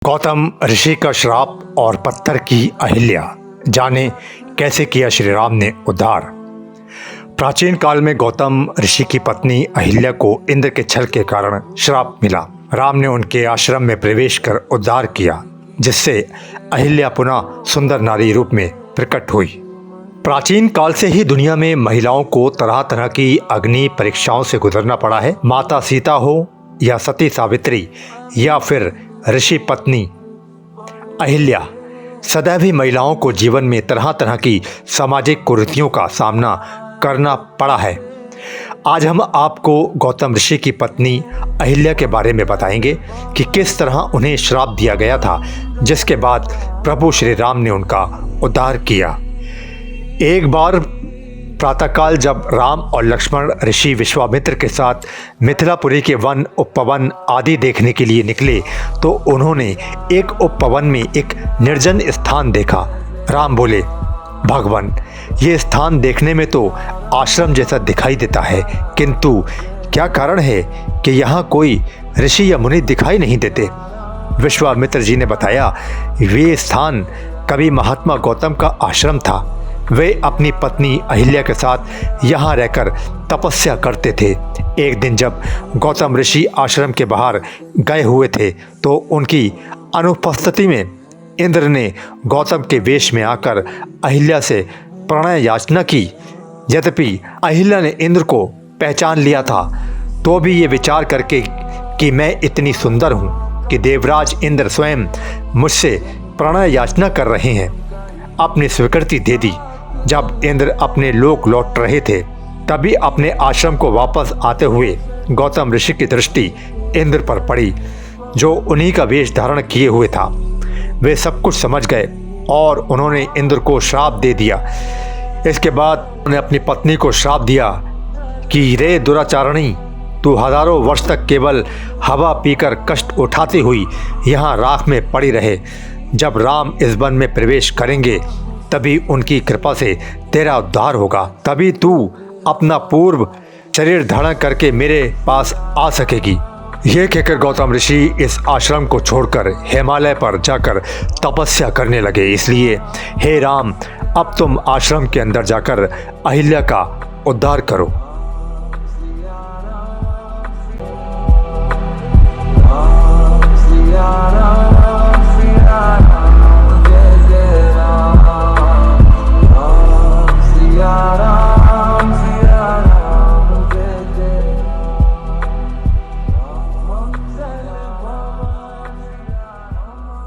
गौतम ऋषि का श्राप और पत्थर की अहिल्या, जाने कैसे किया श्री राम ने उद्धार। प्राचीन काल में गौतम ऋषि की पत्नी अहिल्या को इंद्र के छल के कारण श्राप मिला। राम ने उनके आश्रम में प्रवेश कर उद्धार किया, जिससे अहिल्या पुनः सुंदर नारी रूप में प्रकट हुई। प्राचीन काल से ही दुनिया में महिलाओं को तरह तरह की अग्नि परीक्षाओं से गुजरना पड़ा है। माता सीता हो या सती सावित्री या फिर ऋषि पत्नी अहिल्या, सदैव ही महिलाओं को जीवन में तरह तरह की सामाजिक कुरीतियों का सामना करना पड़ा है। आज हम आपको गौतम ऋषि की पत्नी अहिल्या के बारे में बताएंगे कि किस तरह उन्हें श्राप दिया गया था, जिसके बाद प्रभु श्री राम ने उनका उद्धार किया। एक बार प्रातःकाल जब राम और लक्ष्मण ऋषि विश्वामित्र के साथ मिथिलापुरी के वन उपवन आदि देखने के लिए निकले, तो उन्होंने एक उपवन में एक निर्जन स्थान देखा। राम बोले, भगवान, ये स्थान देखने में तो आश्रम जैसा दिखाई देता है, किंतु क्या कारण है कि यहाँ कोई ऋषि या मुनि दिखाई नहीं देते। विश्वामित्र जी ने बताया, वे स्थान कभी महात्मा गौतम का आश्रम था। वे अपनी पत्नी अहिल्या के साथ यहाँ रहकर तपस्या करते थे। एक दिन जब गौतम ऋषि आश्रम के बाहर गए हुए थे, तो उनकी अनुपस्थिति में इंद्र ने गौतम के वेश में आकर अहिल्या से प्रणय याचना की। यद्यपि अहिल्या ने इंद्र को पहचान लिया था, तो भी ये विचार करके कि मैं इतनी सुंदर हूँ कि देवराज इंद्र स्वयं मुझसे प्रणय याचना कर रहे हैं, अपनी स्वीकृति दे दी। जब इंद्र अपने लोक लौट रहे थे, तभी अपने आश्रम को वापस आते हुए गौतम ऋषि की दृष्टि इंद्र पर पड़ी, जो उन्हीं का वेश धारण किए हुए था। वे सब कुछ समझ गए और उन्होंने इंद्र को श्राप दे दिया। इसके बाद उन्होंने अपनी पत्नी को श्राप दिया कि रे दुराचारणी, तू हजारों वर्ष तक केवल हवा पीकर कष्ट उठाती हुई यहाँ राख में पड़ी रहे। जब राम इस वन में प्रवेश करेंगे, तभी उनकी कृपा से तेरा उद्धार होगा, तभी तू अपना पूर्व शरीर धारण करके मेरे पास आ सकेगी। यह कहकर गौतम ऋषि इस आश्रम को छोड़कर हिमालय पर जाकर तपस्या करने लगे। इसलिए हे राम, अब तुम आश्रम के अंदर जाकर अहिल्या का उद्धार करो।